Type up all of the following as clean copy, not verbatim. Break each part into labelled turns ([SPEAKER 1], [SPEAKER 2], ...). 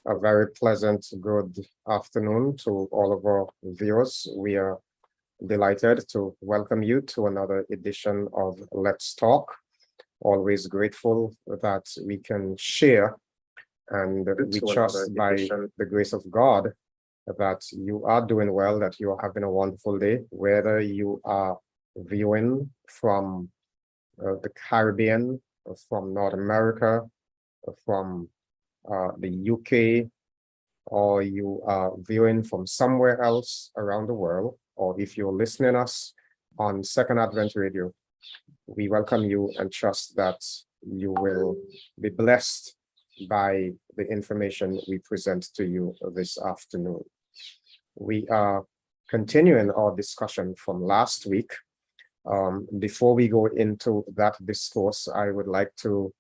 [SPEAKER 1] A very pleasant good afternoon to all of our viewers. We are delighted to welcome you to another edition of Let's Talk. Always grateful that we can share, and we trust by the grace of God that you are doing well, that you are having a wonderful day, whether you are viewing from the Caribbean, from North America, from the UK, or you are viewing from somewhere else around the world, or if you're listening us on Second Advent Radio, we welcome you and trust that you will be blessed by the information we present to you this afternoon. We are continuing our discussion from last week. Before we go into that discourse, I would like to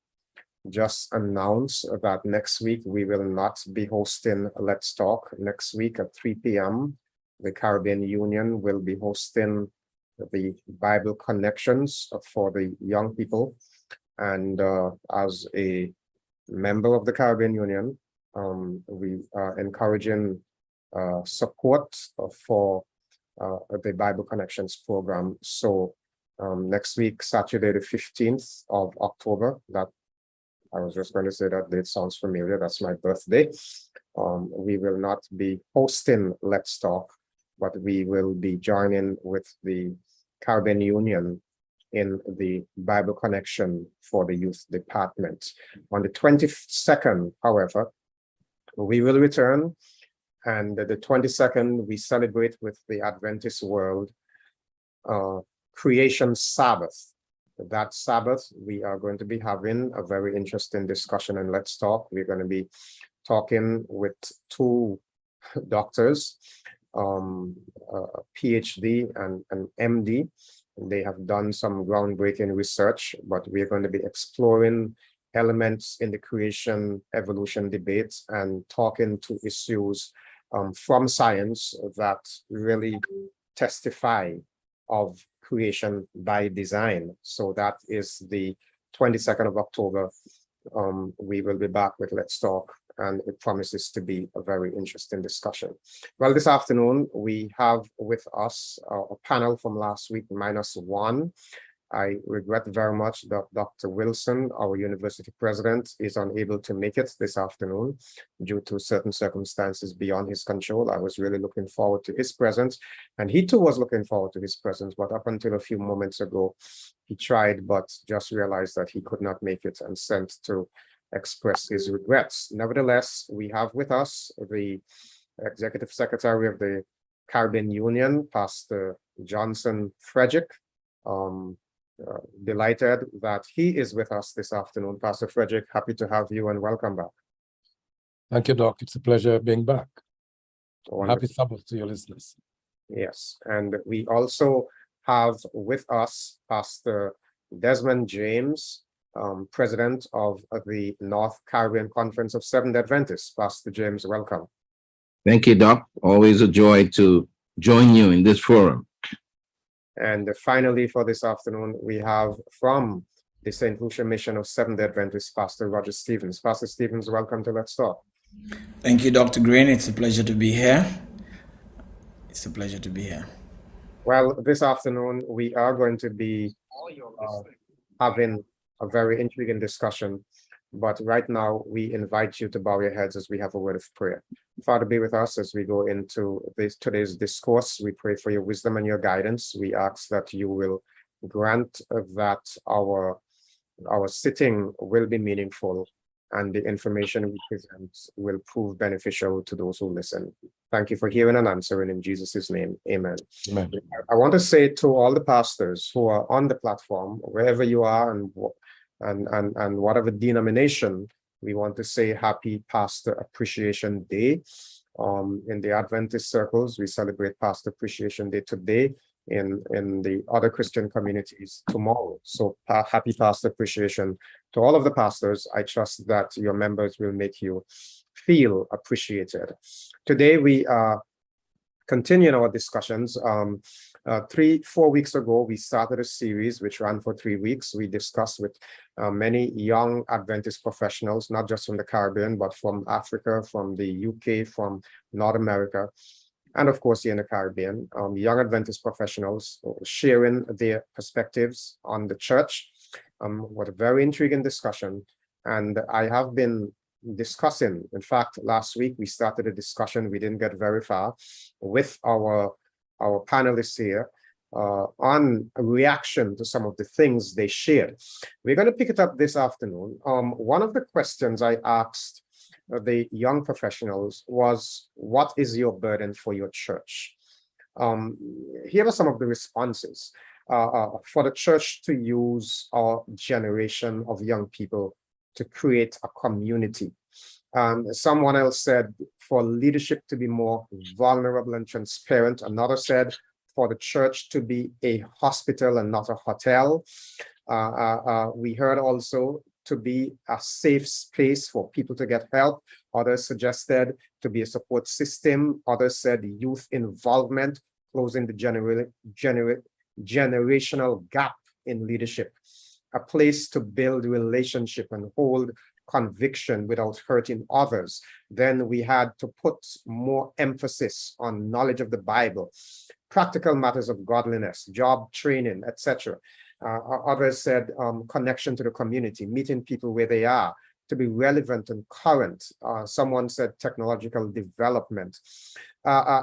[SPEAKER 1] just announce that next week we will not be hosting Let's Talk. Next week at 3 p.m., the Caribbean Union will be hosting the Bible Connections for the young people. And as a member of the Caribbean Union, we are encouraging support for the Bible Connections program. So next week, Saturday, the 15th of October, that I was just going to say that date sounds familiar. That's my birthday. We will not be hosting Let's Talk, but we will be joining with the Caribbean Union in the Bible Connection for the Youth Department. On the 22nd, however, we will return, and the 22nd, we celebrate with the Adventist World Creation Sabbath. That Sabbath, we are going to be having a very interesting discussion, and Let's Talk. We're going to be talking with two doctors, a PhD and an MD. They have done some groundbreaking research, but we're going to be exploring elements in the creation evolution debate and talking to issues from science that really testify of creation by design. So that is the 22nd of October. We will be back with Let's Talk, and it promises to be a very interesting discussion. Well, this afternoon, we have with us a panel from last week, -1. I regret very much that Dr. Wilson, our university president, is unable to make it this afternoon due to certain circumstances beyond his control. I was really looking forward to his presence, and he too was looking forward to his presence, but up until a few moments ago, he tried, but just realized that he could not make it and sent to express his regrets. Nevertheless, we have with us the Executive Secretary of the Caribbean Union, Pastor Johnson Frederick. Delighted that he is with us this afternoon. Pastor Frederick, happy to have you and welcome back.
[SPEAKER 2] Thank you, Doc. It's a pleasure being back.
[SPEAKER 1] Wonderful.
[SPEAKER 2] Happy Sabbath to your listeners.
[SPEAKER 1] Yes, and we also have with us Pastor Desmond James, President of the North Caribbean Conference of Seventh Adventists. Pastor James, welcome.
[SPEAKER 3] Thank you, Doc. Always a joy to join you in this forum.
[SPEAKER 1] And finally, for this afternoon, we have from the St. Lucia Mission of Seventh Adventists, Pastor Roger Stevens. Pastor Stevens, welcome to Let's Talk.
[SPEAKER 4] Thank you, Dr. Greene. It's a pleasure to be here. It's a pleasure to be here.
[SPEAKER 1] Well, this afternoon, we are going to be having a very intriguing discussion. But right now, we invite you to bow your heads as we have a word of prayer. Father, be with us as we go into today's discourse. We pray for your wisdom and your guidance. We ask that you will grant that our sitting will be meaningful and the information we present will prove beneficial to those who listen. Thank you for hearing and answering in Jesus' name. Amen.
[SPEAKER 2] Amen.
[SPEAKER 1] I want to say to all the pastors who are on the platform, wherever you are and whatever denomination, we want to say Happy Pastor Appreciation Day. In the Adventist circles, we celebrate Pastor Appreciation Day today. In the other Christian communities tomorrow. So happy Pastor Appreciation to all of the pastors. I trust that your members will make you feel appreciated. Today we are continuing our discussions. 4 weeks ago, we started a series which ran for 3 weeks. We discussed with many young Adventist professionals, not just from the Caribbean, but from Africa, from the UK, from North America, and of course here in the Caribbean, young Adventist professionals sharing their perspectives on the church. What a very intriguing discussion. And I have been discussing, in fact, last week we started a discussion, we didn't get very far, with our panelists here on a reaction to some of the things they shared. We're going to pick it up this afternoon. One of the questions I asked the young professionals was, what is your burden for your church? Here are some of the responses. For the church to use our generation of young people to create a community. Someone else said for leadership to be more vulnerable and transparent. Another said for the church to be a hospital and not a hotel. We heard also to be a safe space for people to get help. Others suggested to be a support system. Others said youth involvement, closing the generational gap in leadership, a place to build relationship and hold conviction without hurting others. Then we had to put more emphasis on knowledge of the Bible, practical matters of godliness, job training, etc. Others said connection to the community, meeting people where they are, to be relevant and current. Someone said technological development.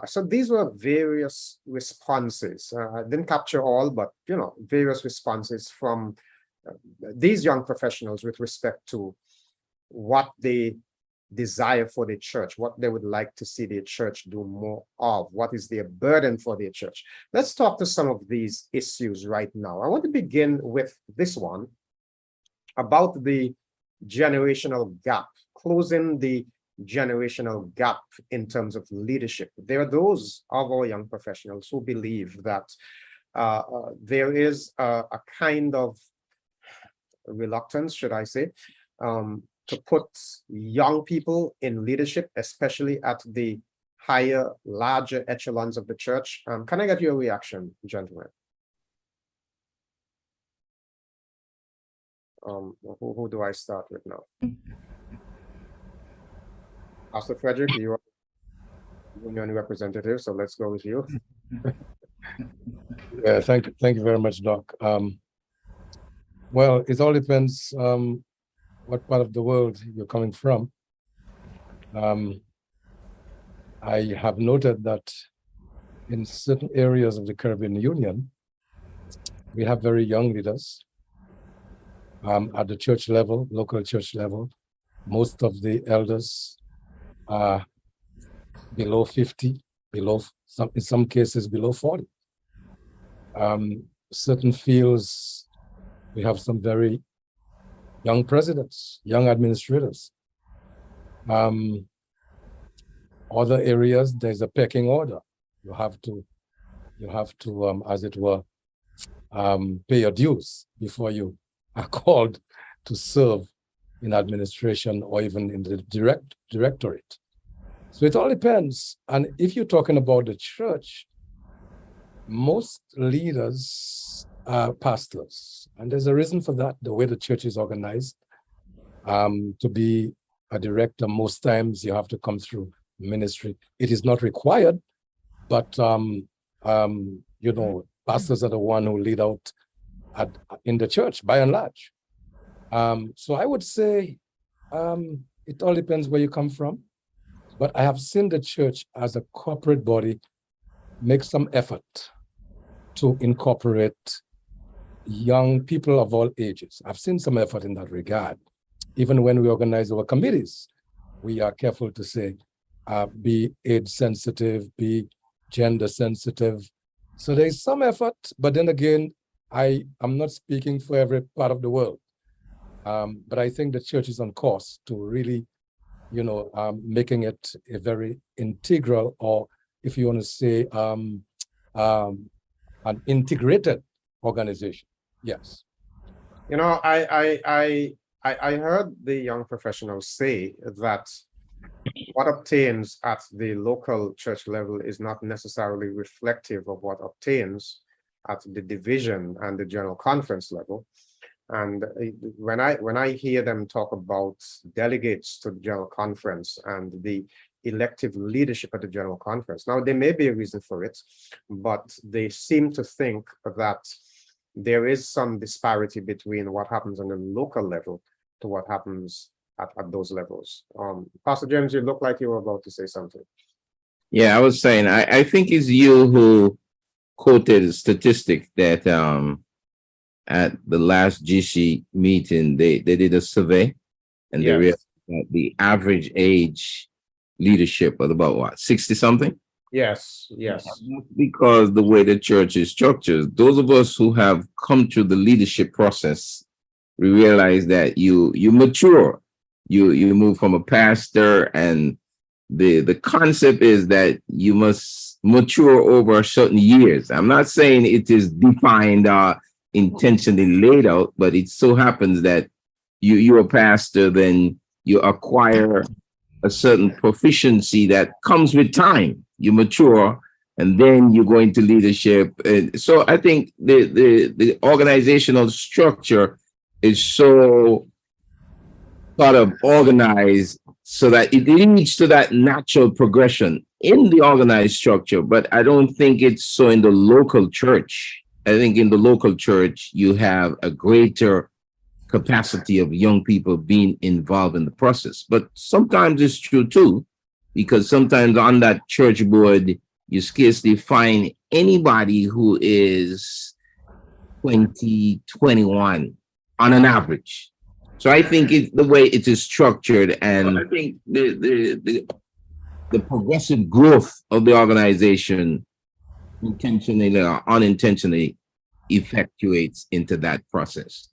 [SPEAKER 1] So these were various responses. I didn't capture all, but various responses from these young professionals with respect to what they desire for the church, what they would like to see the church do more of, what is their burden for their church. Let's talk to some of these issues right now. I want to begin with this one about the generational gap, closing the generational gap in terms of leadership. There are those of our young professionals who believe that there is a kind of reluctance, should I say, to put young people in leadership, especially at the higher, larger echelons of the church. Can I get your reaction, gentlemen? Who do I start with now? Pastor Frederick, you are the union representative, so let's go with you.
[SPEAKER 2] Yeah, thank you very much, Doc. Well, it all depends what part of the world you're coming from. I have noted that in certain areas of the Caribbean Union, we have very young leaders at the church level, local church level. Most of the elders are below 50, in some cases below 40. Certain fields, we have some very young presidents, young administrators. Other areas, there's a pecking order. You have to, as it were, pay your dues before you are called to serve in administration or even in the directorate. So it all depends. And if you're talking about the church, most leaders are pastors. And there's a reason for that, the way the church is organized. To be a director, most times you have to come through ministry. It is not required, but pastors are the one who lead out in the church by and large. So I would say it all depends where you come from. But I have seen the church as a corporate body make some effort to incorporate young people of all ages. I've seen some effort in that regard. Even when we organize our committees, we are careful to say, be age sensitive, be gender sensitive. So there's some effort, but then again, I'm not speaking for every part of the world. But I think the church is on course to really, making it a very integral, or if you want to say, an integrated organization. Yes.
[SPEAKER 1] I heard the young professionals say that what obtains at the local church level is not necessarily reflective of what obtains at the division and the general conference level. And when I hear them talk about delegates to the general conference and the elective leadership at the general conference, now there may be a reason for it, but they seem to think that there is some disparity between what happens on the local level to what happens at those levels. Pastor James, you look like you were about to say something.
[SPEAKER 3] Yeah, I was saying, I think it's you who quoted a statistic that at the last GC meeting, they did a survey and they realized that the average age leadership was about what, 60 something?
[SPEAKER 1] Yes.
[SPEAKER 3] Because the way the church is structured, those of us who have come through the leadership process, we realize that you mature, you move from a pastor, and the concept is that you must mature over certain years. I'm not saying it is defined intentionally laid out, but it so happens that you're a pastor, then you acquire a certain proficiency that comes with time. You mature, and then you go into leadership. And so I think the organizational structure is so sort of organized so that it leads to that natural progression in the organized structure. But I don't think it's so in the local church. I think in the local church, you have a greater capacity of young people being involved in the process. But sometimes it's true too, because sometimes on that church board, you scarcely find anybody who is 20, 21 on an average. So I think the way it is structured, and I think the progressive growth of the organization intentionally or unintentionally effectuates into that process.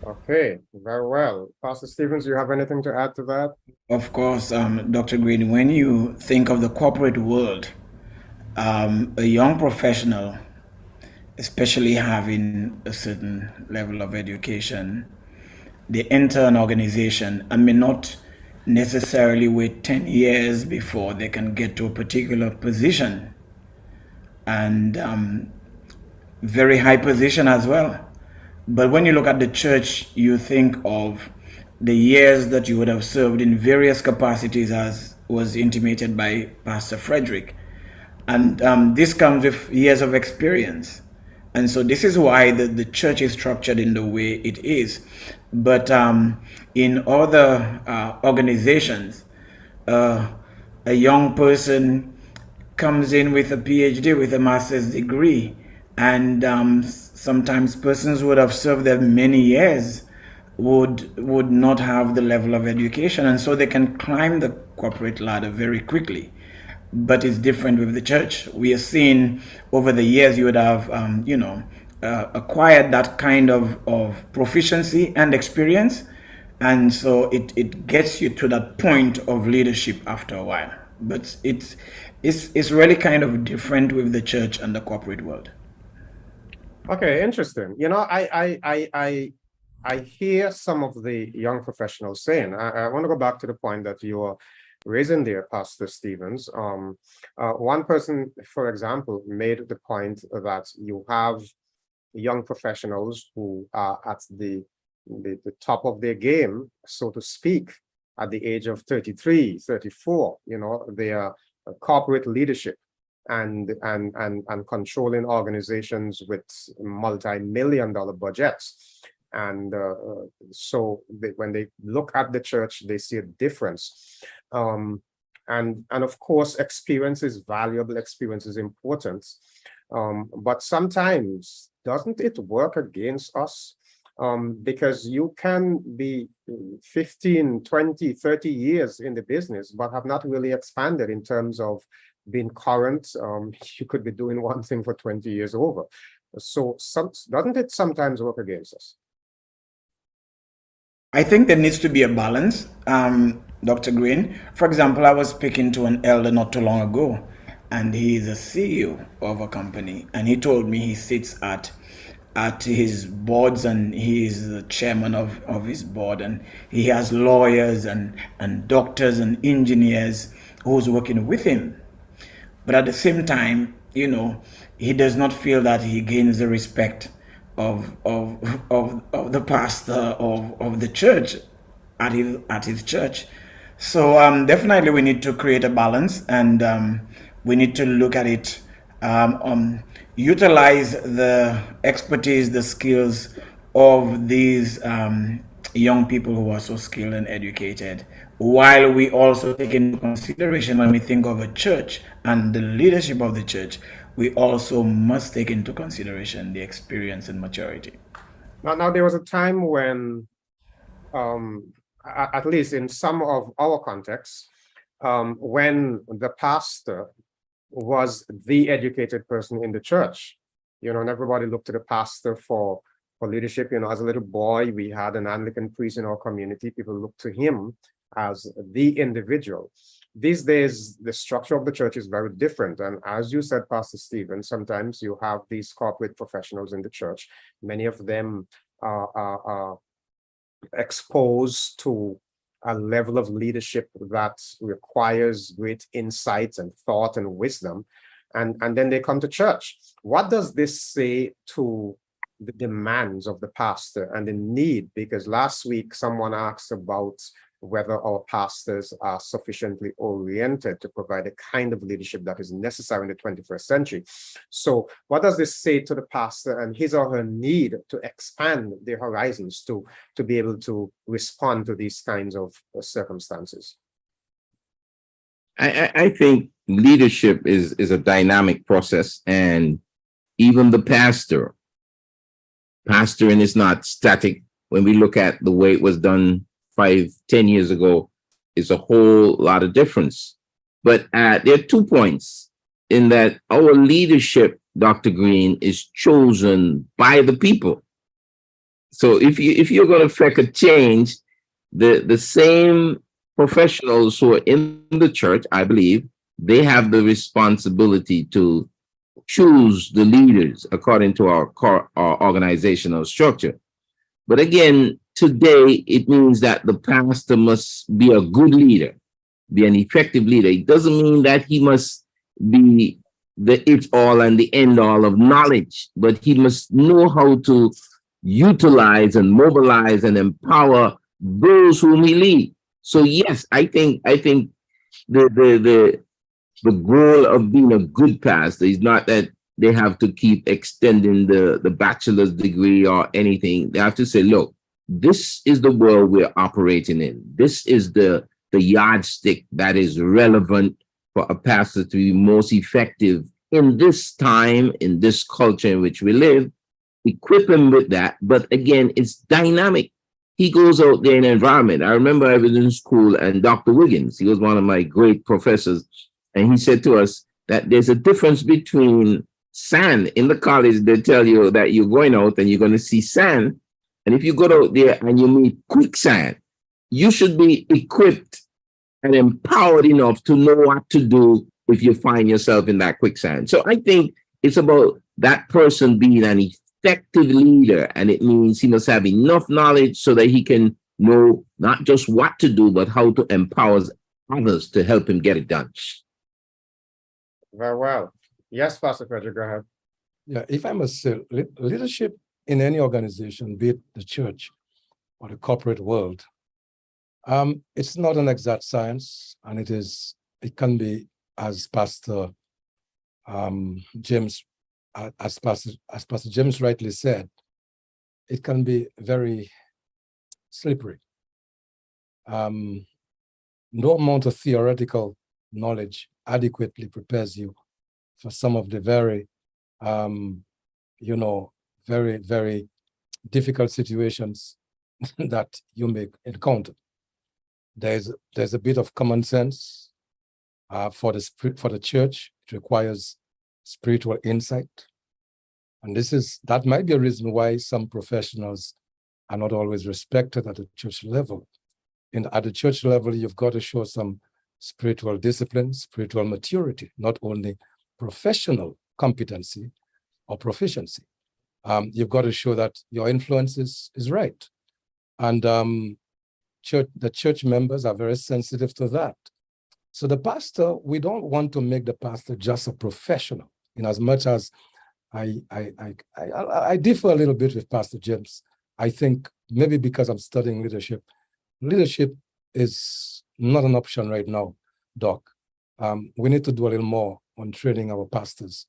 [SPEAKER 1] Okay, very well. Pastor Stevens, you have anything to add to that?
[SPEAKER 4] Of course, Dr. Greene, when you think of the corporate world, a young professional, especially having a certain level of education, they enter an organization and may not necessarily wait 10 years before they can get to a particular position, and very high position as well. But when you look at the church, you think of the years that you would have served in various capacities, as was intimated by Pastor Frederick. And this comes with years of experience. And so this is why the church is structured in the way it is. But in other organizations, a young person comes in with a PhD, with a master's degree, and sometimes persons who would have served there many years would not have the level of education, and so they can climb the corporate ladder very quickly. But it's different with the church. We are seeing over the years you would have acquired that kind of proficiency and experience, and so it gets you to that point of leadership after a while. But it's really kind of different with the church and the corporate world.
[SPEAKER 1] Okay, interesting. You know, I hear some of the young professionals saying, I want to go back to the point that you are raising there, Pastor Stevens. One person, for example, made the point that you have young professionals who are at the top of their game, so to speak, at the age of 33, 34. You know, they are corporate leadership and controlling organizations with multi-million-dollar budgets. And so when they look at the church, they see a difference. And of course, experience is valuable, experience is important. But sometimes, doesn't it work against us? Because you can be 15, 20, 30 years in the business, but have not really expanded in terms of being current. You could be doing one thing for 20 years over. So doesn't it sometimes work against us?
[SPEAKER 4] I think there needs to be a balance, Dr. Greene. For example, I was speaking to an elder not too long ago, and he is a CEO of a company, and he told me he sits at at his boards, and he is the chairman of his board, and he has lawyers and doctors and engineers who's working with him. But at the same time, he does not feel that he gains the respect of the pastor of the church at his church. So definitely we need to create a balance, and we need to look at it, utilize the expertise, the skills of these young people who are so skilled and educated, while we also take into consideration, when we think of a church and the leadership of the church, we also must take into consideration the experience and maturity.
[SPEAKER 1] Now there was a time when, at least in some of our contexts, when the pastor was the educated person in the church, and everybody looked to the pastor for leadership. As a little boy, we had an Anglican priest in our community. People looked to him as the individual. These days, the structure of the church is very different. And as you said, Pastor Stephen, sometimes you have these corporate professionals in the church. Many of them are exposed to a level of leadership that requires great insights and thought and wisdom. And then they come to church. What does this say to the demands of the pastor and the need? Because last week someone asked about whether our pastors are sufficiently oriented to provide the kind of leadership that is necessary in the 21st century. So what does this say to the pastor and his or her need to expand their horizons to be able to respond to these kinds of circumstances?
[SPEAKER 3] I think leadership is a dynamic process, and even the pastoring is not static. When we look at the way it was done 5-10 years ago, it's a whole lot of difference. But there are 2 points in that our leadership, Dr. Greene, is chosen by the people. So if you're going to affect a change, the same professionals who are in the church, I believe, they have the responsibility to choose the leaders according to our organizational structure. But again, today, it means that the pastor must be a good leader, be an effective leader. It doesn't mean that he must be the it-all and the end-all of knowledge, but he must know how to utilize and mobilize and empower those whom he leads. So yes, I think the goal of being a good pastor is not that they have to keep extending the bachelor's degree or anything. They have to say, look, this is the world we're operating in. This is the yardstick that is relevant for a pastor to be most effective in this time, in this culture in which we live. Equip him with that. But again, it's dynamic. He goes out there in an environment. I remember I was in school, and Dr. Wiggins, he was one of my great professors, and he said to us that there's a difference between sand. In the college, they tell you that you're going out and you're going to see sand. And if you go out there and you meet quicksand, you should be equipped and empowered enough to know what to do if you find yourself in that quicksand. So I think it's about that person being an effective leader, and it means he must have enough knowledge so that he can know not just what to do, but how to empower others to help him get it done.
[SPEAKER 1] Very well. Yes, Pastor Frederick, go ahead.
[SPEAKER 2] Yeah, if I must say, leadership in any organization, be it the church or the corporate world, it's not an exact science, and it can be, as Pastor James rightly said, it can be very slippery. No amount of theoretical knowledge adequately prepares you for some of the very, very, very difficult situations that you may encounter. There's a bit of common sense for the church. It requires spiritual insight, and that might be a reason why some professionals are not always respected at the church level. At the church level, you've got to show some spiritual discipline, spiritual maturity, not only professional competency or proficiency. You've got to show that your influence is right. And the church members are very sensitive to that. So the pastor, we don't want to make the pastor just a professional, in as much as I differ a little bit with Pastor James. I think maybe because I'm studying leadership is not an option right now, Doc. We need to do a little more on training our pastors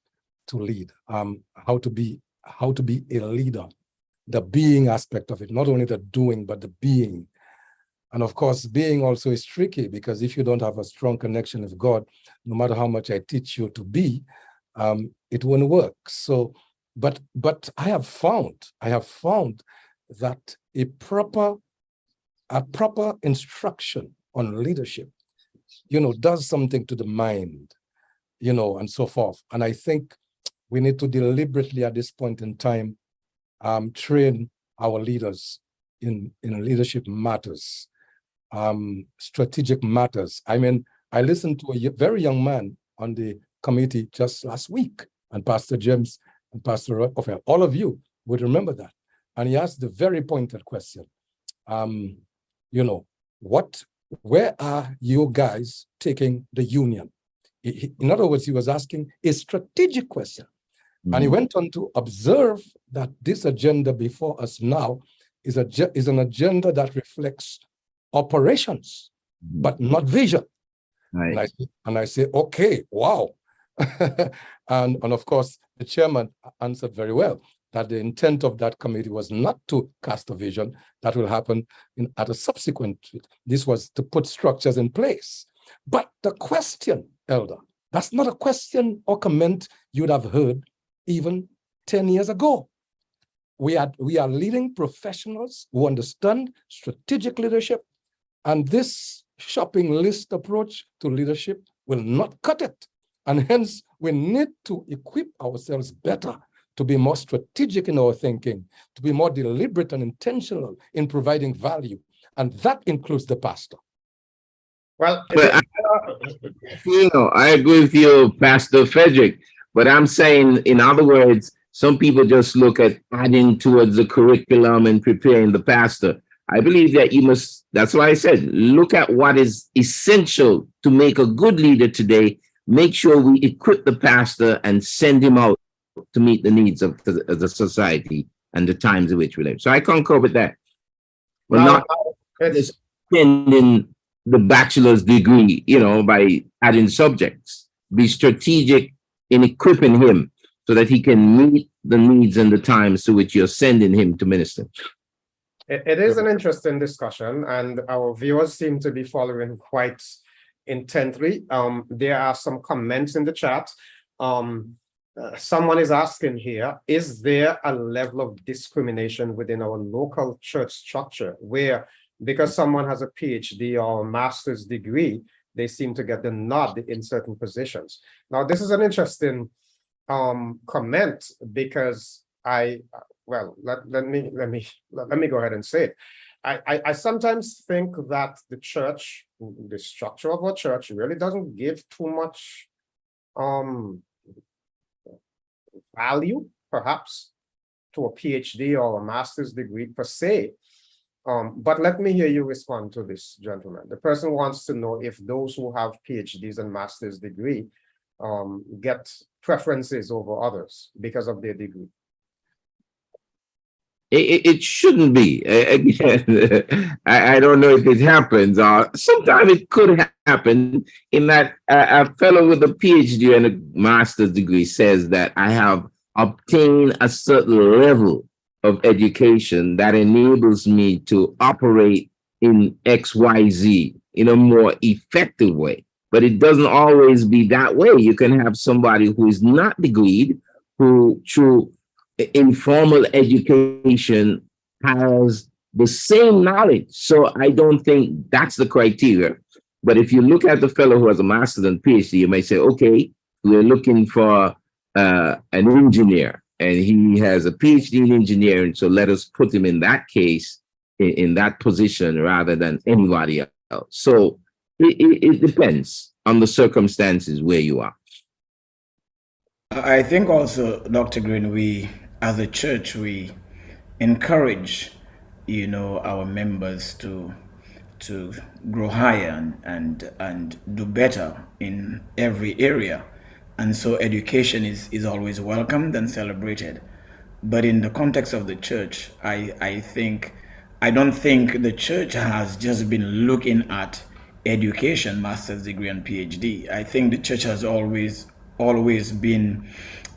[SPEAKER 2] to lead, how to be a leader, the being aspect of it, not only the doing, but the being. And of course, being also is tricky, because if you don't have a strong connection with God, no matter how much I teach you to be, it won't work. So, but I have found that a proper instruction on leadership, does something to the mind, and so forth. And I think we need to deliberately at this point in time train our leaders in leadership matters, strategic matters. I mean, I listened to a very young man on the committee just last week, and Pastor James and Pastor Raphael, all of you would remember that. And he asked the very pointed question, where are you guys taking the union? In other words, he was asking a strategic question. Mm-hmm. And he went on to observe that this agenda before us now is an agenda that reflects operations, but not vision. Right. And I say, okay, wow. and of course, the chairman answered very well that the intent of that committee was not to cast a vision that will happen at a subsequent. This was to put structures in place. But the question, Elder, that's not a question or comment you would have heard even 10 years ago. We are leading professionals who understand strategic leadership, and this shopping list approach to leadership will not cut it. And hence, we need to equip ourselves better to be more strategic in our thinking, to be more deliberate and intentional in providing value. And that includes the pastor.
[SPEAKER 3] Well, I agree with you, Pastor Frederick, but I'm saying, in other words, some people just look at adding towards the curriculum and preparing the pastor. I believe that you must, that's why I said, look at what is essential to make a good leader today. Make sure we equip the pastor and send him out to meet the needs of the society and the times in which we live. So I concur with that. Well, not just spending the bachelor's degree, by adding subjects. Be strategic in equipping him so that he can meet the needs and the times to which you're sending him to minister.
[SPEAKER 1] It is an interesting discussion, and our viewers seem to be following quite intently. There are some comments in the chat. Someone is asking here, is there a level of discrimination within our local church structure where, because someone has a PhD or a master's degree, they seem to get the nod in certain positions? Now, this is an interesting comment, because let me go ahead and say it. I sometimes think that the church, the structure of our church, really doesn't give too much value, perhaps, to a PhD or a master's degree per se. But let me hear you respond to this, gentleman. The person wants to know if those who have PhDs and master's degree get preferences over others because of their degree.
[SPEAKER 3] It shouldn't be. Again, I don't know if it happens. Sometimes it could happen in that a fellow with a PhD and a master's degree says that I have obtained a certain level of education that enables me to operate in XYZ in a more effective way. But it doesn't always be that way. You can have somebody who is not degreed, who through informal education has the same knowledge. So I don't think that's the criteria. But if you look at the fellow who has a master's and PhD, you may say, okay, we're looking for an engineer, and he has a PhD in engineering. So let us put him in that case, in that position, rather than anybody else. So it depends on the circumstances where you are.
[SPEAKER 4] I think also, Dr. Greene, we as a church, we encourage, our members to grow higher and do better in every area. And so education is always welcomed and celebrated. But in the context of the church, I don't think the church has just been looking at education, master's degree and PhD. I think the church has always been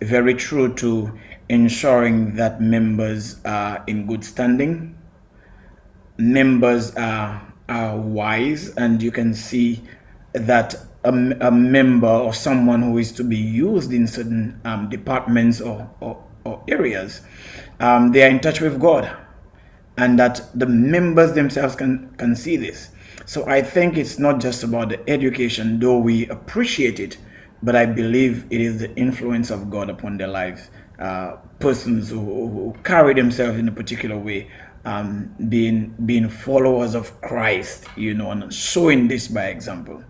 [SPEAKER 4] very true to ensuring that members are in good standing, members are wise, and you can see that a member or someone who is to be used in certain departments or areas, they are in touch with God, and that the members themselves can see this. So I think it's not just about the education, though we appreciate it, but I believe it is the influence of God upon their lives. Persons who carry themselves in a particular way, being followers of Christ, and showing this by example.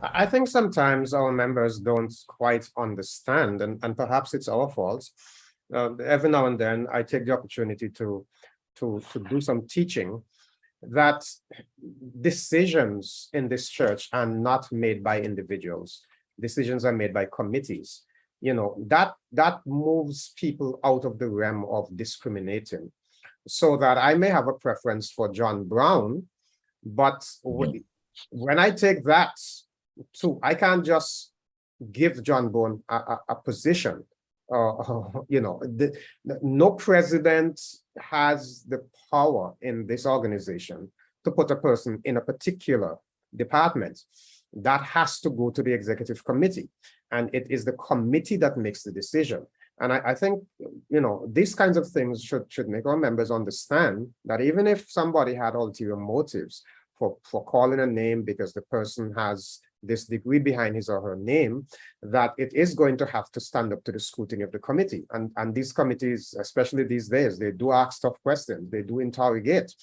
[SPEAKER 1] I think sometimes our members don't quite understand, and perhaps it's our fault. Every now and then, I take the opportunity to do some teaching that decisions in this church are not made by individuals. Decisions are made by committees. That moves people out of the realm of discriminating. So that I may have a preference for John Brown, but when I take that too, I can't just give John Brown a position. No president has the power in this organization to put a person in a particular department. That has to go to the executive committee, and it is the committee that makes the decision. And I think, these kinds of things should make our members understand that even if somebody had ulterior motives for calling a name because the person has this degree behind his or her name, that it is going to have to stand up to the scrutiny of the committee. And these committees, especially these days, they do ask tough questions, they do interrogate.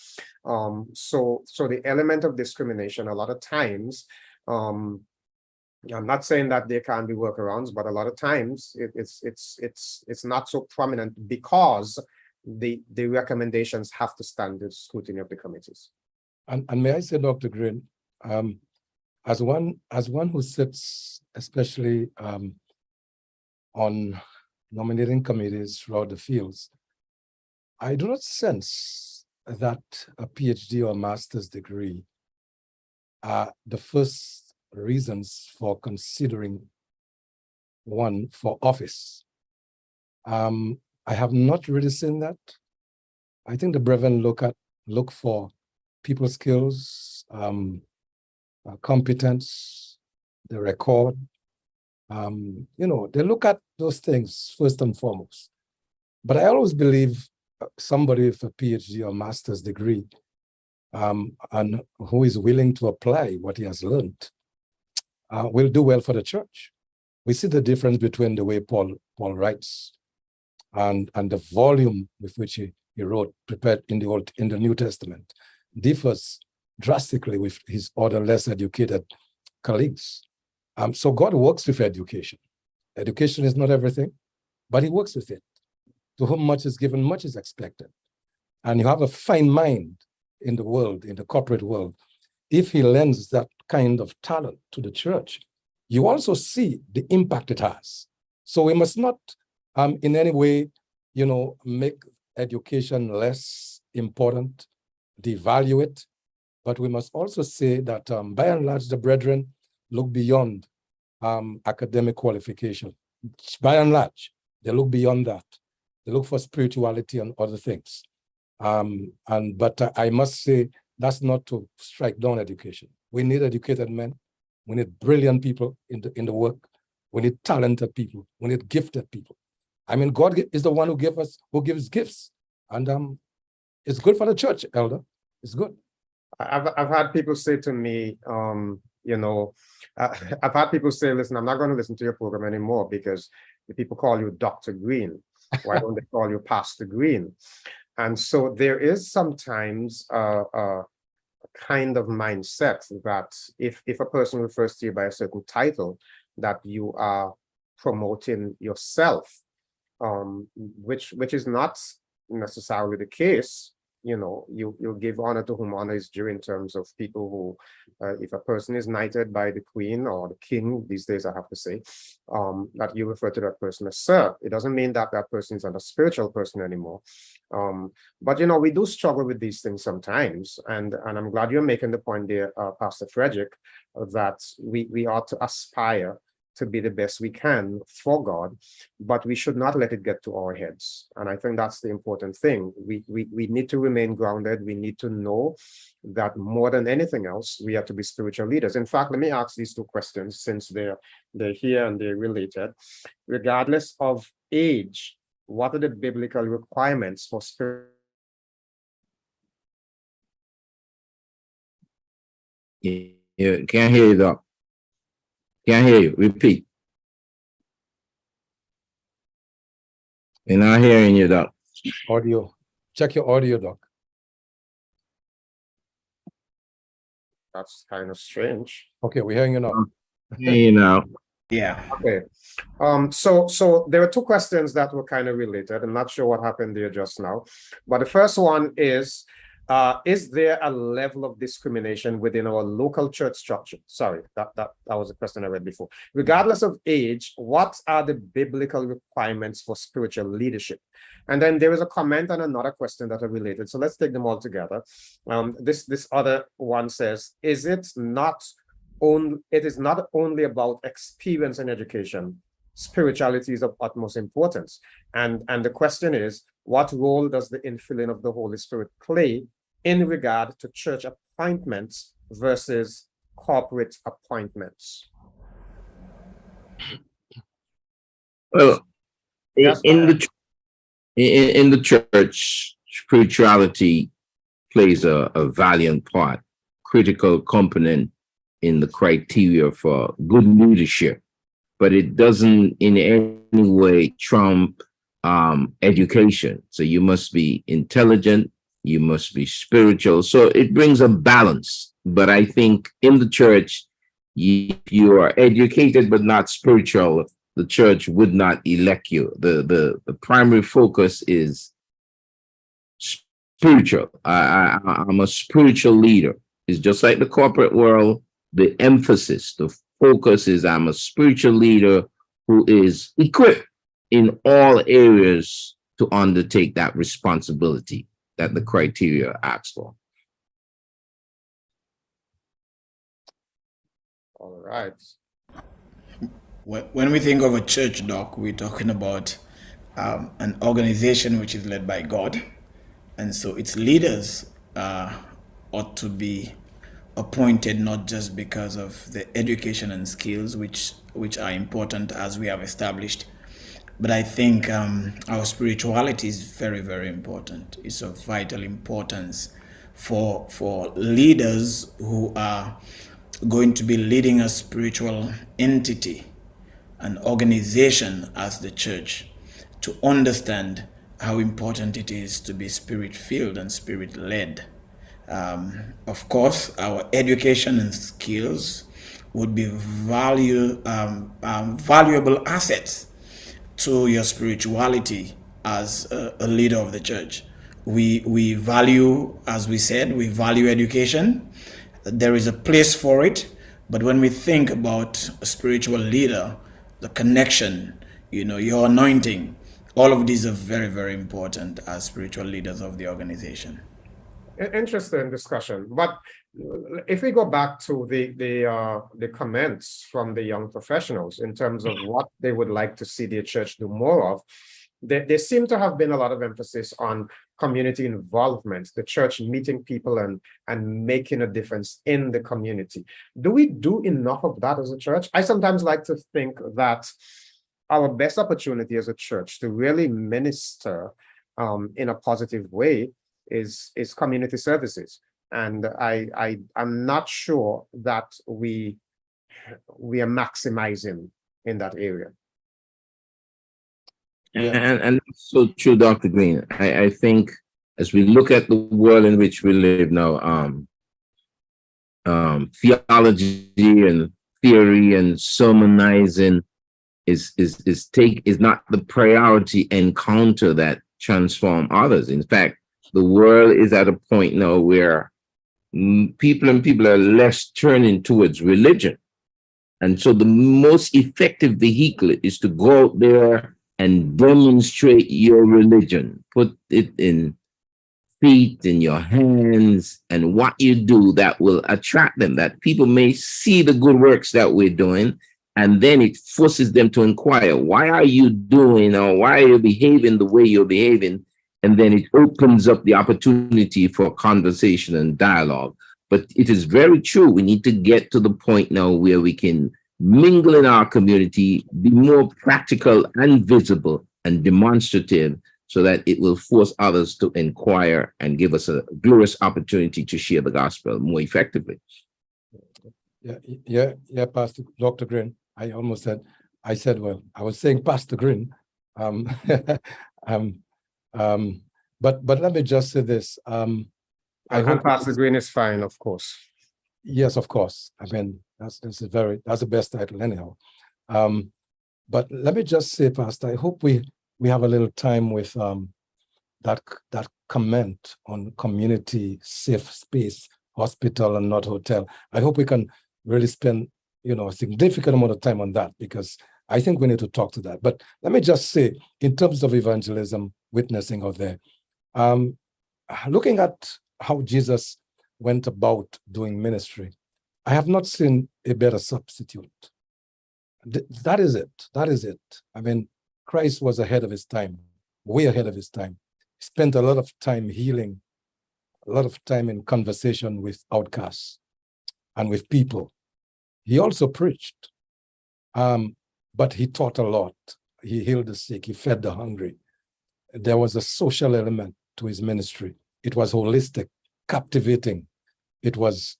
[SPEAKER 1] So the element of discrimination, a lot of times, I'm not saying that there can be workarounds, but a lot of times it's not so prominent because the recommendations have to stand the scrutiny of the committees.
[SPEAKER 2] And may I say, Dr. Greene, as one who sits especially on nominating committees throughout the fields, I do not sense that a PhD or master's degree are the first reasons for considering one for office. I have not really seen that. I think the brethren look for people skills, competence, the record. They look at those things first and foremost. But I always believe somebody with a PhD or master's degree, and who is willing to apply what he has learned, will do well for the church. We see the difference between the way Paul writes and the volume with which he wrote, prepared in the New Testament, differs drastically with his other less educated colleagues. So God works with education. Education is not everything, but he works with it. To whom much is given, much is expected. And you have a fine mind in the world, in the corporate world. If he lends that kind of talent to the church, you also see the impact it has. So we must not in any way, make education less important, devalue it, but we must also say that by and large, the brethren look beyond academic qualification. By and large, they look beyond that. They look for spirituality and other things. But I must say, that's not to strike down education. We need educated men. We need brilliant people in the work. We need talented people. We need gifted people. I mean, God is the one who gives gifts. And it's good for the church, elder. It's good.
[SPEAKER 1] I've had people say to me, I've had people say, listen, I'm not going to listen to your program anymore because the people call you Dr. Greene. Why don't they call you Pastor Greene? And so there is sometimes a kind of mindset that if a person refers to you by a certain title, that you are promoting yourself. which is not necessarily the case. You know, you give honor to whom honor is due in terms of people who, if a person is knighted by the queen or the king these days, I have to say, that you refer to that person as sir. It doesn't mean that that person is not a spiritual person anymore. But you know, we do struggle with these things sometimes, and I'm glad you're making the point there, Pastor Frederick, that we ought to aspire to be the best we can for God, but we should not let it get to our heads. And I think that's the important thing. We need to remain grounded. We need to know that more than anything else, we have to be spiritual leaders. In fact, let me ask these two questions since they're here and they're related. Regardless of age, what are the biblical requirements for spirit?
[SPEAKER 3] Yeah, can't hear you, Doc. Can't hear you. Repeat. We're not hearing you, Doc.
[SPEAKER 2] Audio. Check your audio, Doc.
[SPEAKER 1] That's kind of strange.
[SPEAKER 2] Okay, we're hearing you now.
[SPEAKER 3] Hear you now.
[SPEAKER 4] Yeah.
[SPEAKER 1] Okay. So there are two questions that were kind of related. I'm not sure what happened there just now, but the first one is there a level of discrimination within our local church structure? Sorry, that was a question I read before. Regardless of age, what are the biblical requirements for spiritual leadership? And then there is a comment and another question that are related. So let's take them all together. This other one says, it is not only about experience and education. Spirituality is of utmost importance. And the question is, what role does the infilling of the Holy Spirit play in regard to church appointments versus corporate appointments?
[SPEAKER 3] Well,
[SPEAKER 1] Yes,
[SPEAKER 3] in the church, spirituality plays a valiant part, critical component in the criteria for good leadership, but it doesn't in any way trump education. So you must be intelligent, you must be spiritual. So it brings a balance. But I think in the church, if you are educated but not spiritual, the church would not elect you. The primary focus is spiritual. I'm a spiritual leader. It's just like the corporate world. The emphasis, the focus is I'm a spiritual leader who is equipped in all areas to undertake that responsibility that the criteria asks for.
[SPEAKER 1] All right.
[SPEAKER 4] When we think of a church, Doc, we're talking about an organization which is led by God. And so its leaders ought to be appointed not just because of the education and skills which are important as we have established, but I think our spirituality is very, very important. It's of vital importance for leaders who are going to be leading a spiritual entity, an organization as the church, to understand how important it is to be spirit-filled and spirit-led. Of course, our education and skills would be valuable assets to your spirituality as a leader of the church. We value, as we said, we value education. There is a place for it, but when we think about a spiritual leader, the connection, your anointing, all of these are very, very important as spiritual leaders of the organization.
[SPEAKER 1] Interesting discussion. But if we go back to the comments from the young professionals in terms of what they would like to see their church do more of, there seem to have been a lot of emphasis on community involvement, the church meeting people and making a difference in the community. Do we do enough of that as a church? I sometimes like to think that our best opportunity as a church to really minister in a positive way is community services. And I'm not sure that we are maximizing in that area.
[SPEAKER 3] And that's so true, Dr. Greene. I think as we look at the world in which we live now, theology and theory and sermonizing is not the priority encounter that transform others. In fact, the world is at a point now where people are less turning towards religion. And so the most effective vehicle is to go out there and demonstrate your religion, put it in feet, in your hands, and what you do that will attract them, that people may see the good works that we're doing. And then it forces them to inquire, why are you doing, or why are you behaving the way you're behaving? And then it opens up the opportunity for conversation and dialogue. But it is very true. We need to get to the point now where we can mingle in our community, be more practical and visible and demonstrative, so that it will force others to inquire and give us a glorious opportunity to share the gospel more effectively.
[SPEAKER 2] Yeah, Pastor Dr. Greene. I was saying Pastor Greene. But let me just say this.
[SPEAKER 1] And Pastor Greene is fine, of course.
[SPEAKER 2] Yes, of course. I mean, that's the best title anyhow. But let me just say, Pastor, I hope we have a little time with that comment on community safe space, hospital and not hotel. I hope we can really spend a significant amount of time on that, because I think we need to talk to that. But let me just say, in terms of evangelism, witnessing out there, looking at how Jesus went about doing ministry, I have not seen a better substitute. That is it. I mean, Christ was ahead of his time, way ahead of his time. He spent a lot of time healing, a lot of time in conversation with outcasts and with people. He also preached, but he taught a lot. He healed the sick, he fed the hungry. There was a social element to his ministry. It was holistic, captivating. It was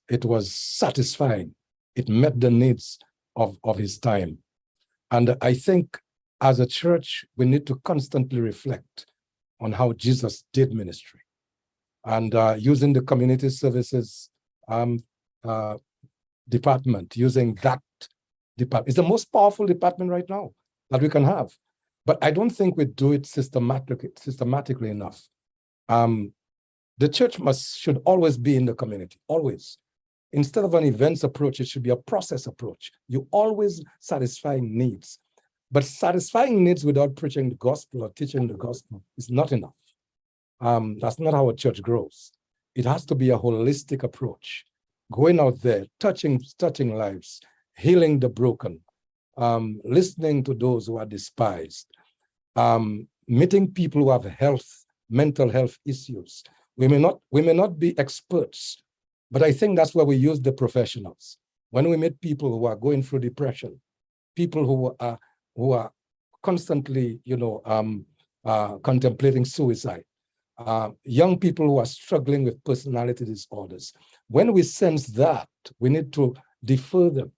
[SPEAKER 2] satisfying. It met the needs of his time. And I think as a church, we need to constantly reflect on how Jesus did ministry. And using the community services department, using that department. It's the most powerful department right now that we can have. But I don't think we do it systematically enough. The church should always be in the community, always. Instead of an events approach, it should be a process approach. You always satisfying needs. But satisfying needs without preaching the gospel or teaching the gospel is not enough. That's not how a church grows. It has to be a holistic approach. Going out there, touching lives, healing the broken, listening to those who are despised, meeting people who have mental health issues. We may not be experts, but I think that's where we use the professionals. When we meet people who are going through depression, people who are constantly, contemplating suicide, young people who are struggling with personality disorders. When we sense that, we need to defer them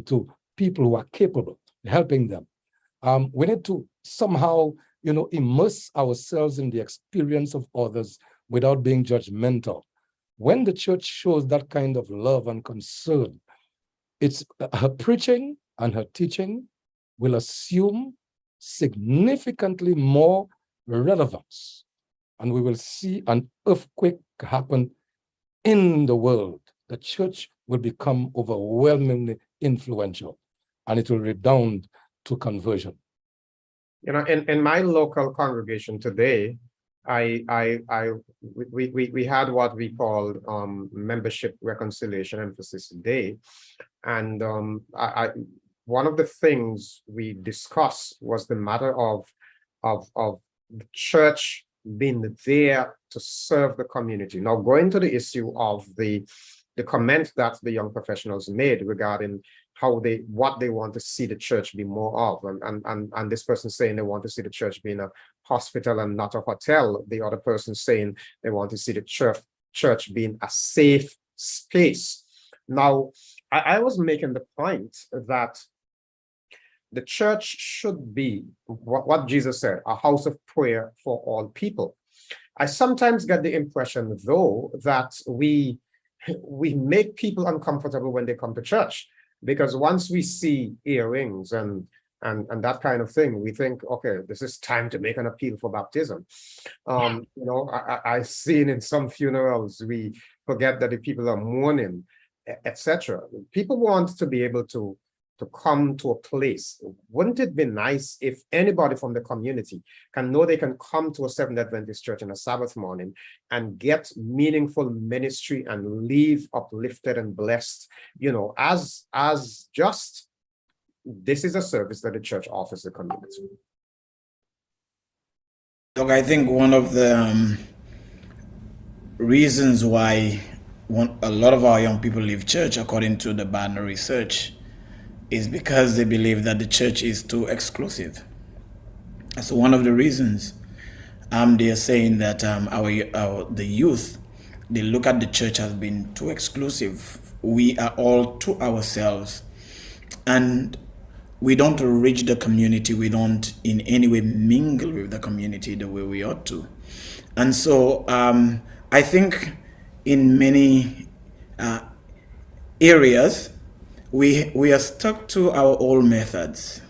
[SPEAKER 2] to people who are capable of helping them. We need to somehow, immerse ourselves in the experience of others without being judgmental. When the church shows that kind of love and concern, it's her preaching and her teaching will assume significantly more relevance, and we will see an earthquake happen in the world. The church will become overwhelmingly influential, and it will redound to conversion.
[SPEAKER 1] In my local congregation today, we had what we called membership reconciliation emphasis day, and one of the things we discussed was the matter of the church being there to serve the community. Now, going to the issue of the comment that the young professionals made regarding what they want to see the church be more of, and this person saying they want to see the church being a hospital and not a hotel. The other person saying they want to see the church being a safe space. Now, I was making the point that the church should be what Jesus said, a house of prayer for all people. I sometimes get the impression, though, that we make people uncomfortable when they come to church, because once we see earrings and and that kind of thing. We think, okay, this is time to make an appeal for baptism. I've seen in some funerals, we forget that the people are mourning, etc. People want to be able to come to a place. Wouldn't it be nice if anybody from the community can know they can come to a Seventh Adventist church on a Sabbath morning and get meaningful ministry and leave uplifted and blessed, as just this is a service that the church offers the community.
[SPEAKER 4] Look, I think one of the reasons why a lot of our young people leave church, according to the Barna research, is because they believe that the church is too exclusive. That's one of the reasons. They are saying that the youth, they look at the church as being too exclusive. We are all to ourselves, and we don't reach the community. We don't in any way mingle with the community the way we ought to. And so I think in many areas, we are stuck to our old methods.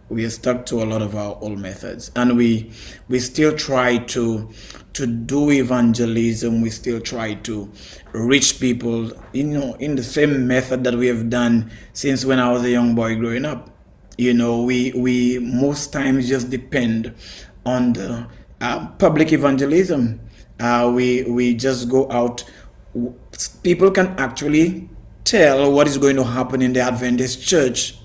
[SPEAKER 4] We are stuck to a lot of our old methods, and we still try to do evangelism. We still try to reach people, in the same method that we have done since when I was a young boy growing up. We most times just depend on the public evangelism. We just go out. People can actually tell what is going to happen in the Adventist church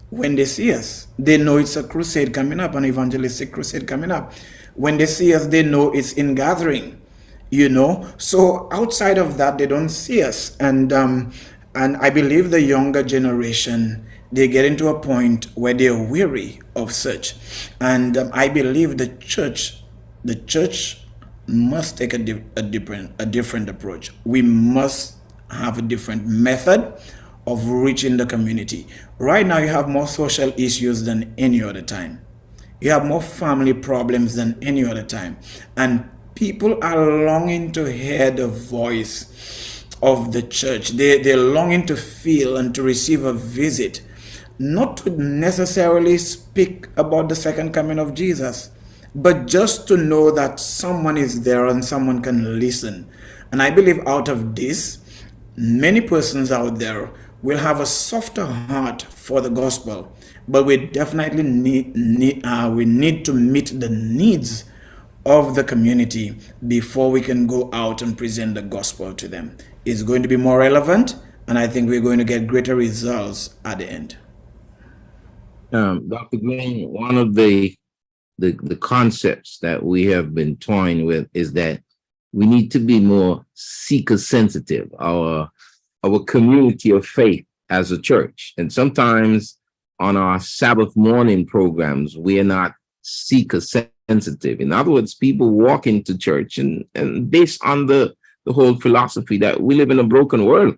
[SPEAKER 4] when they see us. They know it's a crusade coming up, an evangelistic crusade coming up. When they see us, they know it's in gathering, So outside of that, they don't see us. And I believe the younger generation, they get into a point where they're weary of such. And I believe the church must take a different approach. We must have a different method of reaching the community. Right now, you have more social issues than any other time. You have more family problems than any other time. And people are longing to hear the voice of the church. They're longing to feel and to receive a visit, not to necessarily speak about the second coming of Jesus, but just to know that someone is there and someone can listen. And I believe out of this, many persons out there will have a softer heart for the gospel, but we definitely need to meet the needs of the community before we can go out and present the gospel to them. It's going to be more relevant, and I think we're going to get greater results at the end.
[SPEAKER 3] Dr. Greene, one of the concepts that we have been toying with is that we need to be more seeker sensitive, our community of faith as a church. And sometimes on our Sabbath morning programs, we are not seeker sensitive. In other words, people walk into church and based on the whole philosophy that we live in a broken world,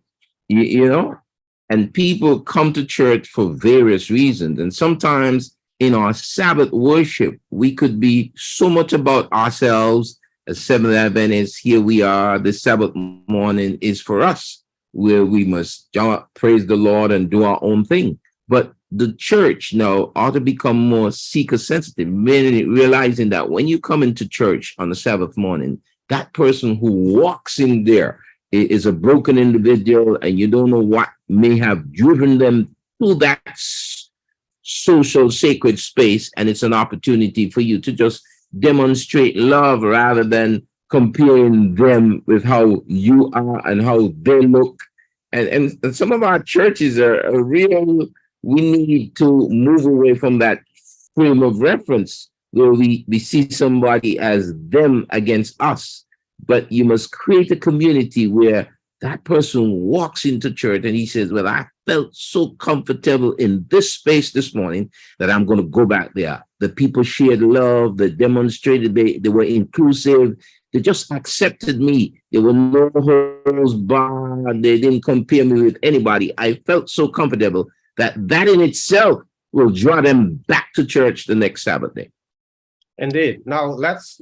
[SPEAKER 3] and people come to church for various reasons. And sometimes in our Sabbath worship, we could be so much about ourselves as Seventh Adventists. Here we are, the Sabbath morning is for us, where we must praise the Lord and do our own thing. But the church now ought to become more seeker sensitive, realizing that when you come into church on the Sabbath morning, that person who walks in there is a broken individual, and you don't know what may have driven them to that social sacred space. And it's an opportunity for you to just demonstrate love rather than comparing them with how you are and how they look. And some of our churches are real. We need to move away from that frame of reference where we see somebody as them against us. But you must create a community where that person walks into church and he says, well, I felt so comfortable in this space this morning that I'm going to go back there. The people shared love, they demonstrated they were inclusive. They just accepted me. There were no holds barred. They didn't compare me with anybody. I felt so comfortable that in itself will draw them back to church the next Sabbath day.
[SPEAKER 1] Indeed. Now let's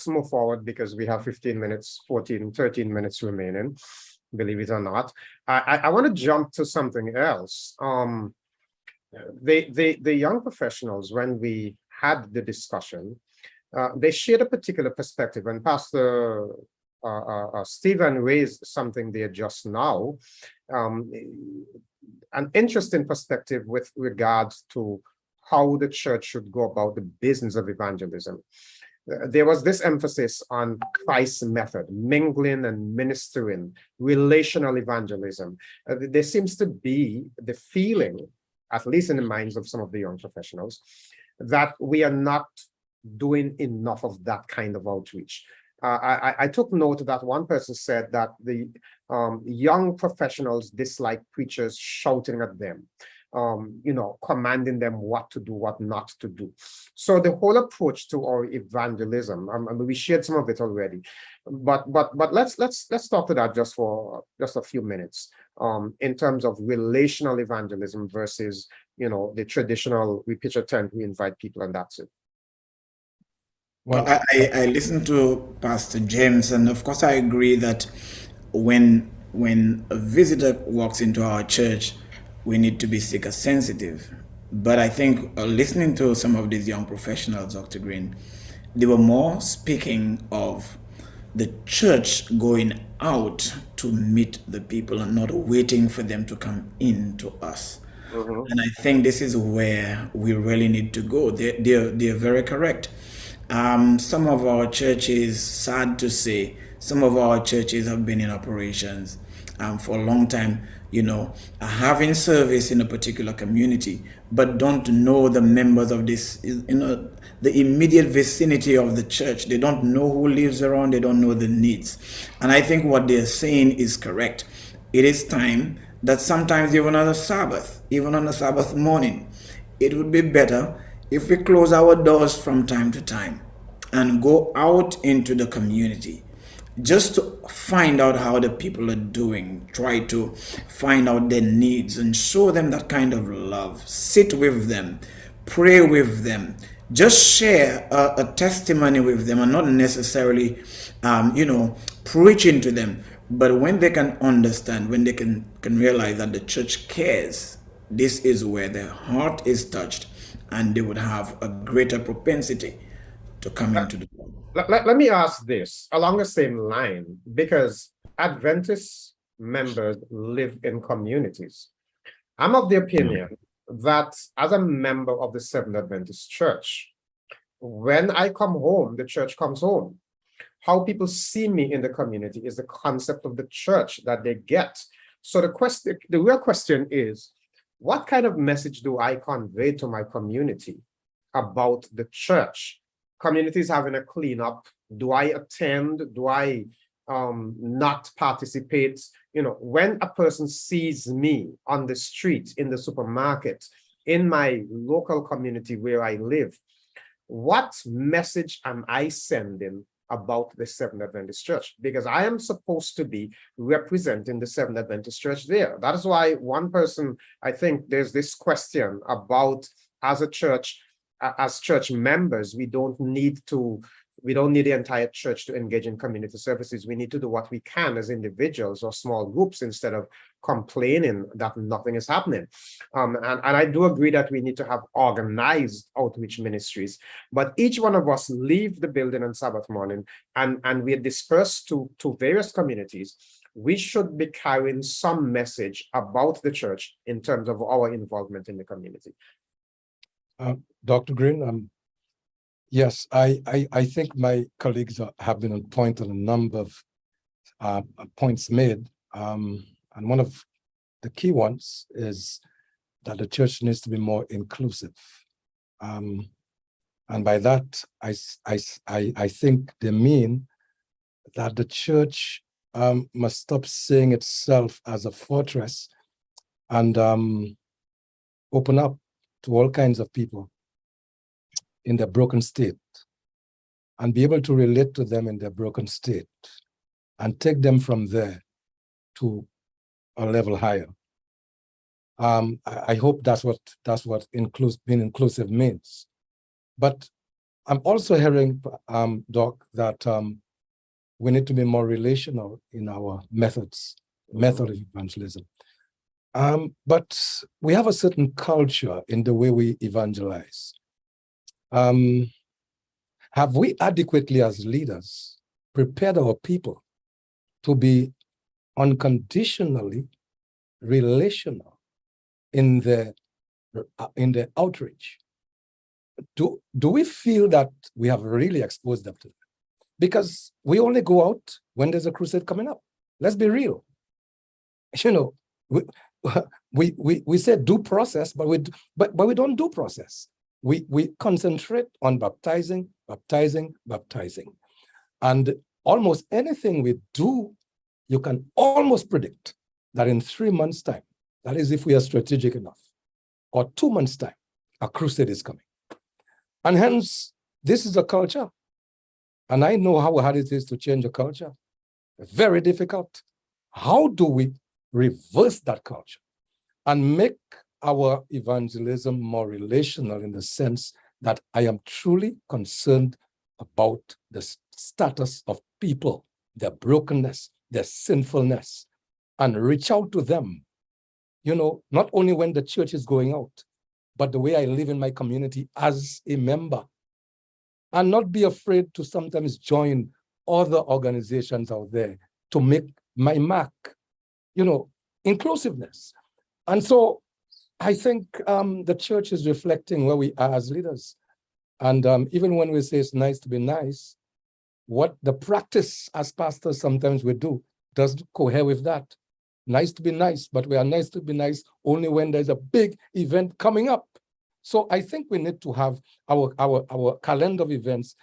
[SPEAKER 1] move forward because we have 15 minutes, 13 minutes remaining, believe it or not. I want to jump to something else. the young professionals, when we had the discussion, they shared a particular perspective, and Pastor Stephen raised something there just now, an interesting perspective with regards to how the church should go about the business of evangelism. There was this emphasis on Christ's method, mingling and ministering, relational evangelism. There seems to be the feeling, at least in the minds of some of the young professionals, that we are not doing enough of that kind of outreach. I took note that one person said that the young professionals dislike preachers shouting at them, commanding them what to do, what not to do. So the whole approach to our evangelism, we shared some of it already, but let's talk to that just for just a few minutes, in terms of relational evangelism versus the traditional, we pitch a tent, we invite people, and that's it.
[SPEAKER 4] Well, I listened to Pastor James, and of course I agree that when a visitor walks into our church, we need to be seeker sensitive. But I think listening to some of these young professionals, Dr. Greene, they were more speaking of the church going out to meet the people and not waiting for them to come in to us.
[SPEAKER 1] Mhm.
[SPEAKER 4] And I think this is where we really need to go. They're very correct. Some of our churches, sad to say, some of our churches have been in operations for a long time, having service in a particular community, but don't know the members of this, the immediate vicinity of the church. They don't know who lives around, they don't know the needs. And I think what they're saying is correct. It is time that sometimes even on a Sabbath morning, it would be better if we close our doors from time to time and go out into the community just to find out how the people are doing, try to find out their needs and show them that kind of love, sit with them, pray with them, just share a testimony with them, and not necessarily, preaching to them. But when they can understand, when they can realize that the church cares, this is where their heart is touched, and they would have a greater propensity to come into the room.
[SPEAKER 1] Let me ask this along the same line, because Adventist members live in communities. I'm of the opinion that as a member of the Seventh Adventist Church, when I come home, the church comes home. How people see me in the community is the concept of the church that they get. So the real question is, what kind of message do I convey to my community about the church? Communities having a cleanup. Do I attend? Do I not participate? When a person sees me on the street, in the supermarket, in my local community where I live, what message am I sending about the Seventh Adventist Church? Because I am supposed to be representing the Seventh Adventist Church there. That is why one person, I think there's this question about, as a church, as church members, we don't need the entire church to engage in community services. We need to do what we can as individuals or small groups instead of complaining that nothing is happening. And I do agree that we need to have organized outreach ministries, but each one of us leave the building on Sabbath morning and we are dispersed to various communities. We should be carrying some message about the church in terms of our involvement in the community.
[SPEAKER 2] Dr. Greene, yes, I think my colleagues have been on point on a number of points made. And one of the key ones is that the church needs to be more inclusive. And by that, I think they mean that the church must stop seeing itself as a fortress and open up to all kinds of people in their broken state and be able to relate to them in their broken state and take them from there to a level higher. I hope that's what being inclusive means. But I'm also hearing, Doc, that we need to be more relational in our method of evangelism. But we have a certain culture in the way we evangelize. Have we adequately, as leaders, prepared our people to be unconditionally relational in the outreach? Do we feel that we have really exposed them to that? Because we only go out when there's a crusade coming up. Let's be real. You know, we say do process, but we don't do process. We concentrate on baptizing. And almost anything we do, you can almost predict that in 3 months' time, that is if we are strategic enough, or 2 months' time, a crusade is coming. And hence, this is a culture. And I know how hard it is to change a culture. Very difficult. How do we reverse that culture and make our evangelism more relational in the sense that I am truly concerned about the status of people, their brokenness, their sinfulness, and reach out to them, not only when the church is going out, but the way I live in my community as a member, and not be afraid to sometimes join other organizations out there to make my mark, inclusiveness. And so I think the church is reflecting where we are as leaders. And even when we say it's nice to be nice, what the practice as pastors sometimes we do doesn't cohere with that. Nice to be nice, but we are nice to be nice only when there's a big event coming up. So I think we need to have our calendar of events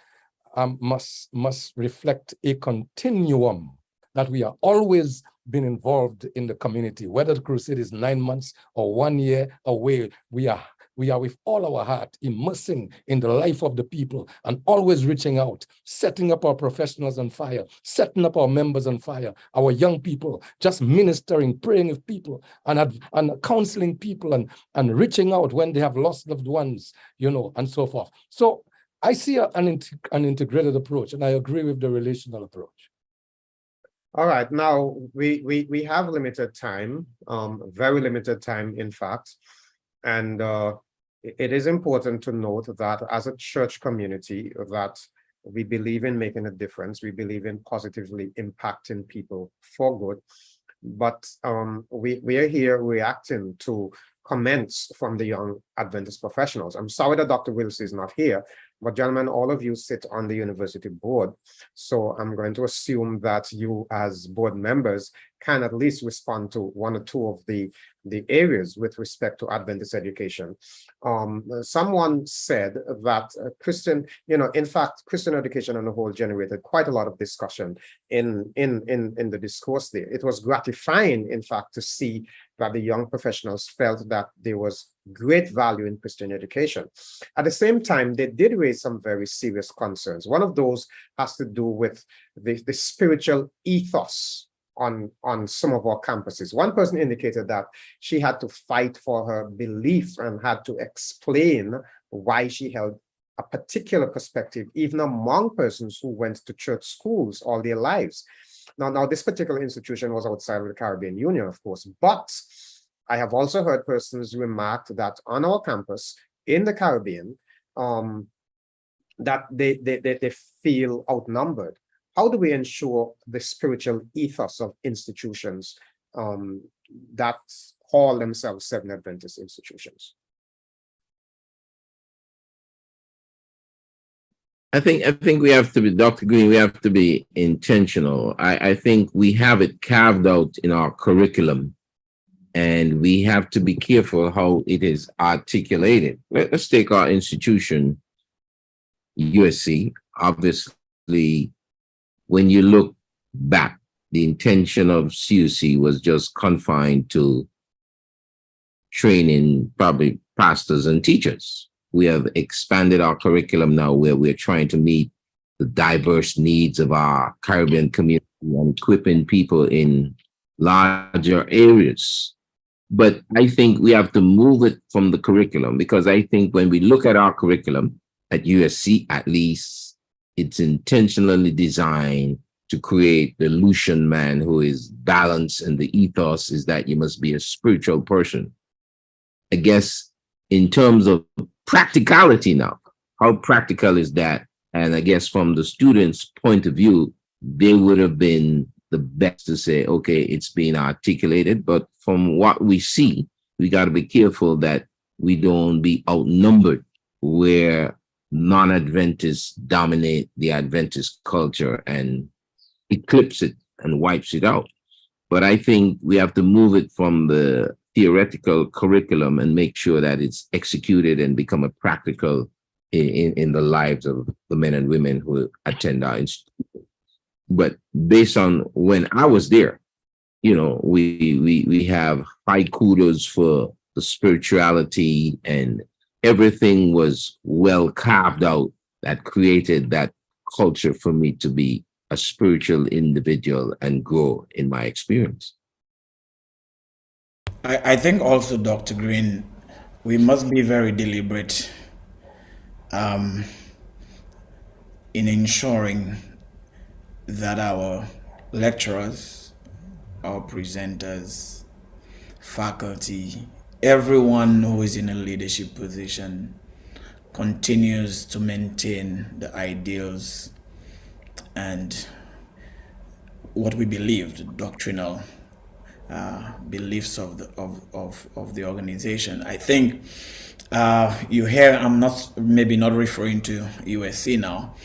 [SPEAKER 2] must reflect a continuum that we are always been involved in the community, whether the crusade is 9 months or 1 year away. We are with all our heart immersing in the life of the people and always reaching out, setting up our professionals on fire, setting up our members on fire, our young people, just ministering, praying with people and counseling people and reaching out when they have lost loved ones, and so forth. So I see an integrated approach, and I agree with the relational approach.
[SPEAKER 1] All right, now we have limited time, very limited time, in fact. And it is important to note that as a church community, that we believe in making a difference. We believe in positively impacting people for good. But we are here reacting to comments from the young Adventist professionals. I'm sorry that Dr. Wills is not here, but gentlemen, all of you sit on the university board. So I'm going to assume that you as board members can at least respond to 1 or 2 of the areas with respect to Adventist education. Someone said that Christian, in fact, Christian education on the whole generated quite a lot of discussion in the discourse there. It was gratifying, in fact, to see that the young professionals felt that there was great value in Christian education. At the same time, they did raise some very serious concerns. One of those has to do with the spiritual ethos on some of our campuses. One person indicated that she had to fight for her belief and had to explain why she held a particular perspective, even among persons who went to church schools all their lives. Now, this particular institution was outside of the Caribbean Union, of course, but I have also heard persons remark that on our campus in the Caribbean, that they feel outnumbered. How do we ensure the spiritual ethos of institutions that call themselves Seventh Adventist institutions?
[SPEAKER 3] I think we have to be, Dr. Greene, we have to be intentional. I think we have it carved out in our curriculum, and we have to be careful how it is articulated. Let's take our institution, USC. Obviously, when you look back, the intention of CUC was just confined to training probably pastors and teachers. We have expanded our curriculum now where we're trying to meet the diverse needs of our Caribbean community and equipping people in larger areas. But I think we have to move it from the curriculum, because I think when we look at our curriculum at USC, at least, it's intentionally designed to create the Lucian man who is balanced, and the ethos is that you must be a spiritual person. I guess in terms of practicality now, how practical is that? And I guess from the students' point of view, they would have been the best to say, okay, it's being articulated. But from what we see, we got to be careful that we don't be outnumbered where non-Adventists dominate the Adventist culture and eclipse it and wipes it out. But I think we have to move it from the theoretical curriculum and make sure that it's executed and become a practical in the lives of the men and women who attend our institute. But based on when I was there, you know, we have high kudos for the spirituality, and everything was well carved out that created that culture for me to be a spiritual individual and grow in my experience.
[SPEAKER 4] I think also, Dr. Greene, we must be very deliberate in ensuring that our lecturers, our presenters, faculty, everyone who is in a leadership position continues to maintain the ideals and what we believe, the doctrinal beliefs of the organization. I think you hear, I'm maybe not referring to USC now,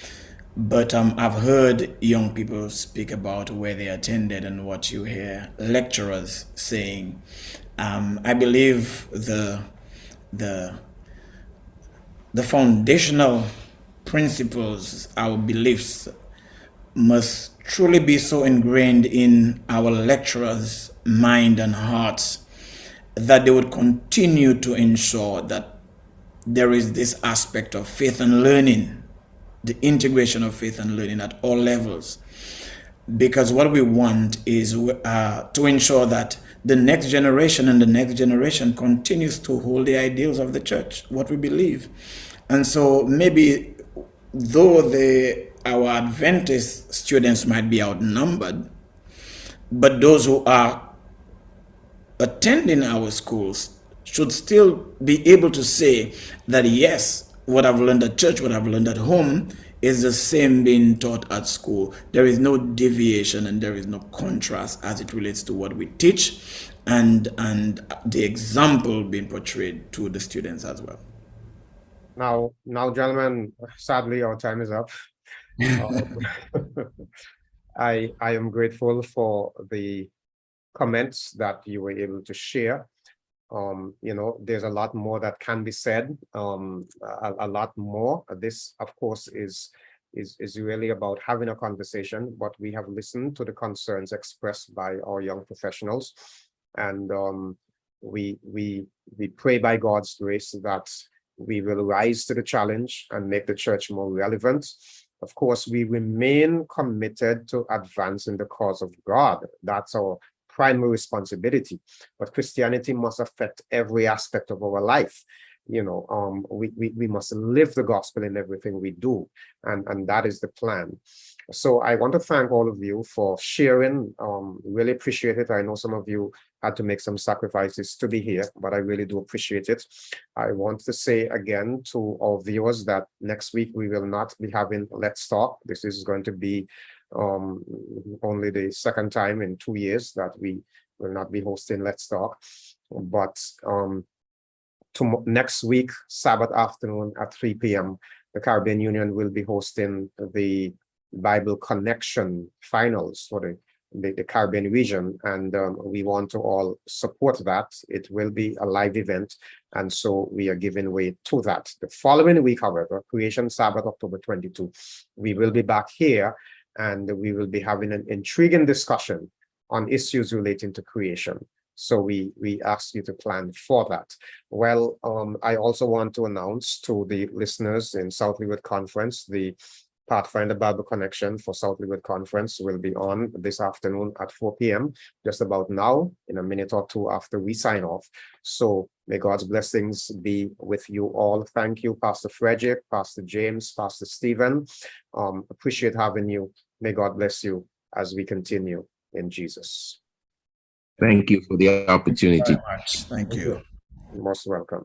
[SPEAKER 4] but I've heard young people speak about where they attended and what you hear lecturers saying. I believe the foundational principles, our beliefs, must truly be so ingrained in our lecturers' mind and hearts that they would continue to ensure that there is this aspect of faith and learning, the integration of faith and learning at all levels. Because what we want is to ensure that the next generation and the next generation continues to hold the ideals of the church, what we believe. And so maybe though our Adventist students might be outnumbered, but those who are attending our schools should still be able to say that, yes, what I've learned at church, what I've learned at home is the same being taught at school. There is no deviation and there is no contrast as it relates to what we teach and the example being portrayed to the students as well.
[SPEAKER 1] Now, gentlemen, sadly, our time is up. I am grateful for the comments that you were able to share. You know, there's a lot more that can be said, a lot more. This, of course, is really about having a conversation, but we have listened to the concerns expressed by our young professionals, and we pray by God's grace that we will rise to the challenge and make the church more relevant. Of course, we remain committed to advancing the cause of God. That's our primary responsibility. But Christianity must affect every aspect of our life. You know, we must live the gospel in everything we do, and that is the plan. So I want to thank all of you for sharing. Really appreciate it. I know some of you had to make some sacrifices to be here, but I really do appreciate it. I want to say again to our viewers that next week we will not be having Let's Talk. This is going to be only the second time in 2 years that we will not be hosting Let's Talk. But next week, Sabbath afternoon at 3 p.m., the Caribbean Union will be hosting the Bible Connection Finals for the Caribbean region, and we want to all support that. It will be a live event, and so we are giving way to that. The following week, however, Creation Sabbath, October 22, we will be back here, and we will be having an intriguing discussion on issues relating to creation. So we ask you to plan for that. Well, I also want to announce to the listeners in South Leeward Conference, the Pathfinder Bible Connection for South Leeward Conference will be on this afternoon at 4 p.m., just about now, in a minute or two after we sign off. So may God's blessings be with you all. Thank you, Pastor Frederick, Pastor James, Pastor Stephen. Appreciate having you. May God bless you. as we continue in Jesus.
[SPEAKER 3] Thank you for the opportunity.
[SPEAKER 4] Thank you.
[SPEAKER 1] Most welcome.